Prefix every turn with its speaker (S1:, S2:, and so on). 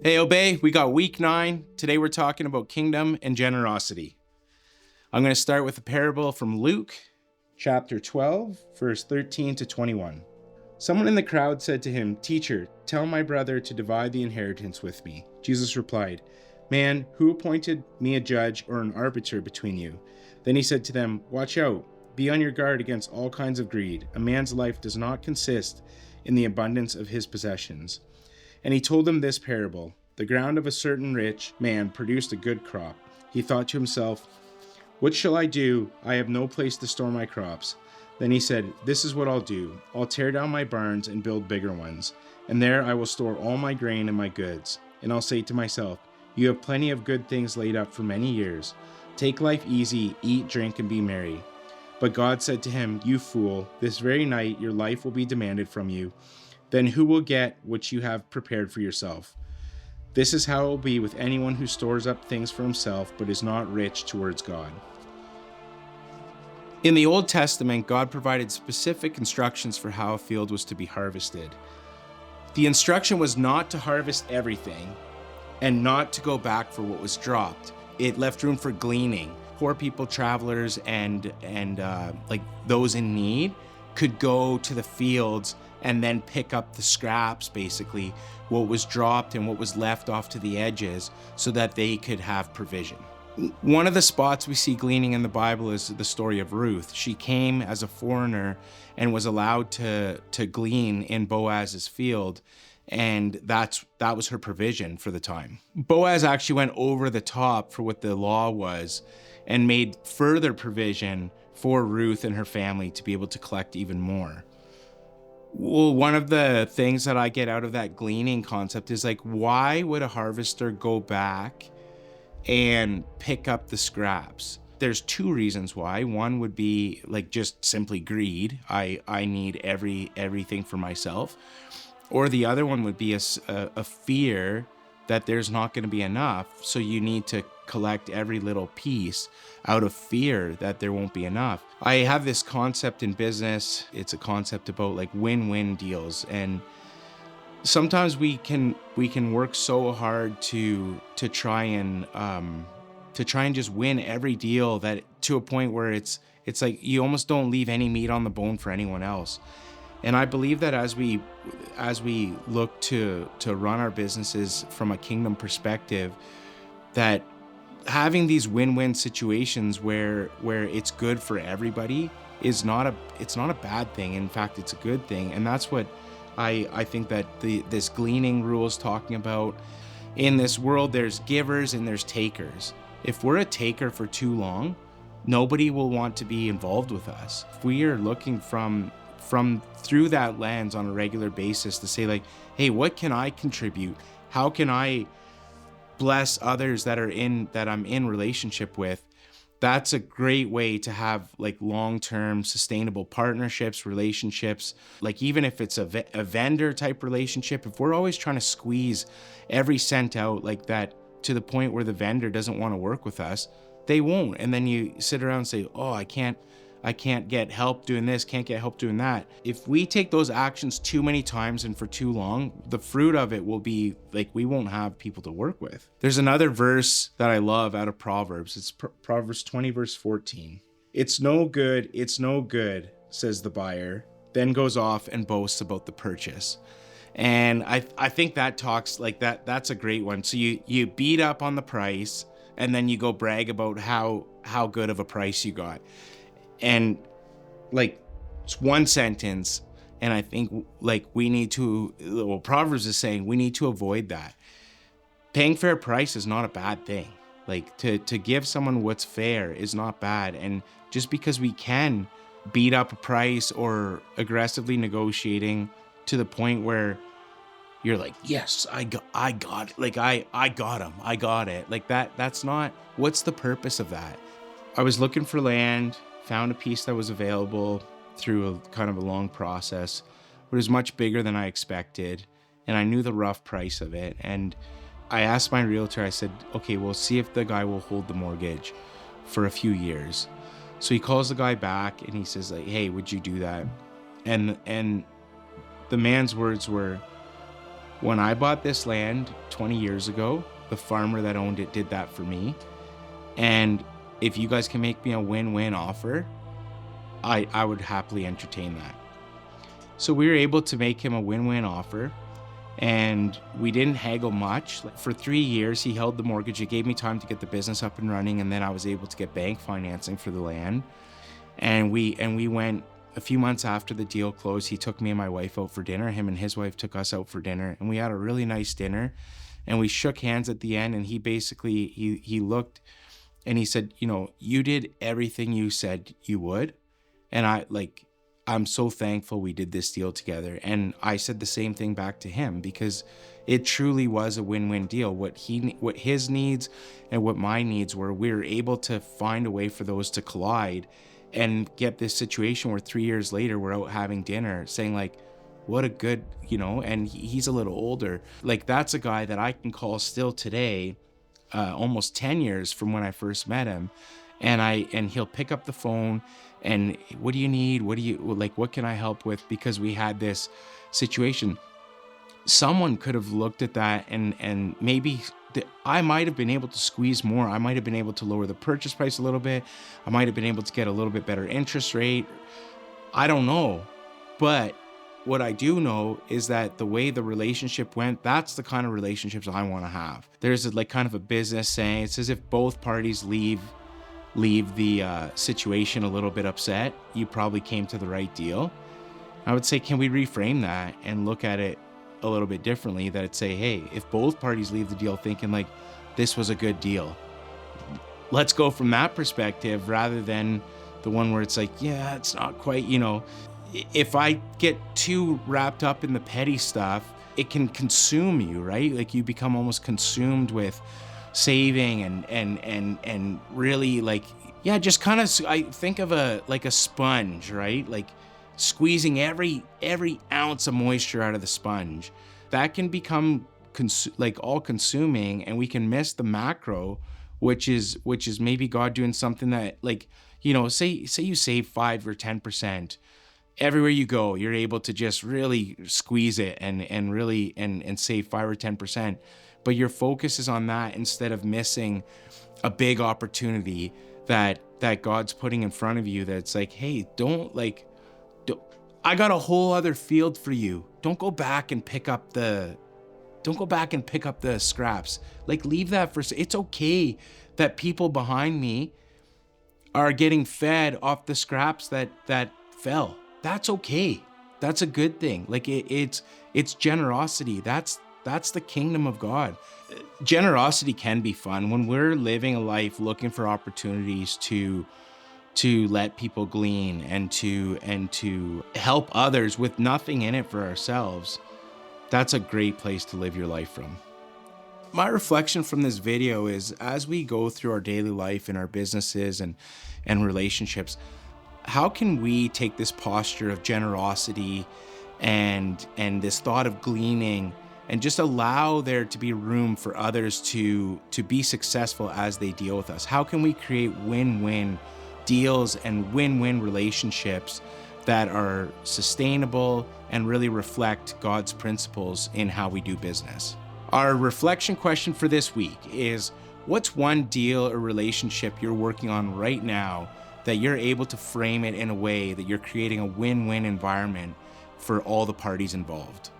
S1: Hey, Obey, we got week 9. Today we're talking about kingdom and generosity. I'm going to start with a parable from Luke, chapter 12, verse 13 to 21. Someone in the crowd said to him, "Teacher, tell my brother to divide the inheritance with me." Jesus replied, "Man, who appointed me a judge or an arbiter between you?" Then he said to them, "Watch out. Be on your guard against all kinds of greed. A man's life does not consist in the abundance of his possessions." And he told them this parable. The ground of a certain rich man produced a good crop. He thought to himself, "What shall I do? I have no place to store my crops." Then he said, "This is what I'll do. I'll tear down my barns and build bigger ones, and there I will store all my grain and my goods. And I'll say to myself, you have plenty of good things laid up for many years. Take life easy, eat, drink, and be merry." But God said to him, "You fool, this very night your life will be demanded from you. Then who will get what you have prepared for yourself? This is how it will be with anyone who stores up things for himself but is not rich towards God." In the Old Testament, God provided specific instructions for how a field was to be harvested. The instruction was not to harvest everything and not to go back for what was dropped. It left room for gleaning. Poor people, travelers, and those in need could go to the fields and then pick up the scraps, basically, what was dropped and what was left off to the edges, so that they could have provision. One of the spots we see gleaning in the Bible is the story of Ruth. She came as a foreigner and was allowed to glean in Boaz's field, and that was her provision for the time. Boaz actually went over the top for what the law was and made further provision for Ruth and her family to be able to collect even more. Well, one of the things that I get out of that gleaning concept is why would a harvester go back and pick up the scraps? There's two reasons why. One would be just simply greed. I need everything for myself. Or the other one would be a fear that there's not going to be enough, so you need to collect every little piece out of fear that there won't be enough. I have this concept in business. It's a concept about win-win deals, and sometimes we can work so hard to try and just win every deal, that to a point where it's like you almost don't leave any meat on the bone for anyone else. And I believe that as we look to run our businesses from a kingdom perspective, that having these win-win situations where it's good for everybody it's not a bad thing. In fact, it's a good thing. And that's what I think that this gleaning rule is talking about. In this world, there's givers and there's takers. If we're a taker for too long, nobody will want to be involved with us. If we are looking from through that lens on a regular basis to say hey, what can I contribute? How can I bless others that I'm in relationship with? That's a great way to have long-term sustainable partnerships, relationships. Even if it's a vendor type relationship, if we're always trying to squeeze every cent out like that to the point where the vendor doesn't want to work with us, they won't. And then you sit around and say, "Oh, I can't get help doing this, can't get help doing that." If we take those actions too many times and for too long, the fruit of it will be we won't have people to work with. There's another verse that I love out of Proverbs. It's Proverbs 20, verse 14. It's no good, says the buyer, then goes off and boasts about the purchase." And I think that talks that's a great one. So you beat up on the price, and then you go brag about how good of a price you got. And it's one sentence, and I think we need to, Proverbs is saying we need to avoid that. Paying fair price is not a bad thing. To give someone what's fair is not bad. And just because we can beat up a price or aggressively negotiating to the point where you're "Yes, I got it. I got him. I got it." That's not, what's the purpose of that? I was looking for land, found a piece that was available through a kind of a long process, but it was much bigger than I expected, and I knew the rough price of it. And I asked my realtor, I said, "Okay, we'll see if the guy will hold the mortgage for a few years." So he calls the guy back and he says "Hey, would you do that?" And the man's words were, When I bought this land 20 years ago, the farmer that owned it did that for me. And if you guys can make me a win-win offer, I would happily entertain that. So we were able to make him a win-win offer, and we didn't haggle much. For 3 years, he held the mortgage. It gave me time to get the business up and running, and then I was able to get bank financing for the land. And we went a few months after the deal closed. He took me and my wife out for dinner. Him and his wife took us out for dinner, and we had a really nice dinner. And we shook hands at the end, and he basically, he looked and he said, you know, you did everything you said you would. And I'm so thankful we did this deal together. And I said the same thing back to him, because it truly was a win-win deal. What his needs and what my needs were, we were able to find a way for those to collide and get this situation where 3 years later, we're out having dinner saying like, what a good, you know, and he's a little older. Like, that's a guy that I can call still today, almost 10 years from when I first met him. And he'll pick up the phone and, what do you need? What can I help with? Because we had this situation. Someone could have looked at that and maybe I might have been able to squeeze more. I might have been able to lower the purchase price a little bit. I might have been able to get a little bit better interest rate. I don't know. But what I do know is that the way the relationship went, that's the kind of relationships I want to have. There's kind of a business saying, it's as if both parties leave the situation a little bit upset. You probably came to the right deal. I would say, can we reframe that and look at it a little bit differently? That it'd say, hey, if both parties leave the deal thinking like this was a good deal, let's go from that perspective rather than the one where it's like, yeah, it's not quite, you know. If I get too wrapped up in the petty stuff, it can consume you, right? Like, you become almost consumed with saving and really just kind of, I think of a sponge, right? Like squeezing every ounce of moisture out of the sponge. That can become all consuming, and we can miss the macro, which is maybe God doing something that, like, you know, say you save 5 or 10%. Everywhere you go, you're able to just really squeeze it and really save 5 or 10%. But your focus is on that instead of missing a big opportunity that God's putting in front of you. That's like, hey, I got a whole other field for you. Don't go back and pick up the scraps. Like, leave that for, it's okay that people behind me are getting fed off the scraps that fell. That's okay. That's a good thing. Like, it's generosity. That's the kingdom of God. Generosity can be fun when we're living a life looking for opportunities to let people glean and to help others with nothing in it for ourselves. That's a great place to live your life from. My reflection from this video is, as we go through our daily life and our businesses and relationships, how can we take this posture of generosity and this thought of gleaning and just allow there to be room for others to be successful as they deal with us? How can we create win-win deals and win-win relationships that are sustainable and really reflect God's principles in how we do business? Our reflection question for this week is, what's one deal or relationship you're working on right now that you're able to frame it in a way that you're creating a win-win environment for all the parties involved?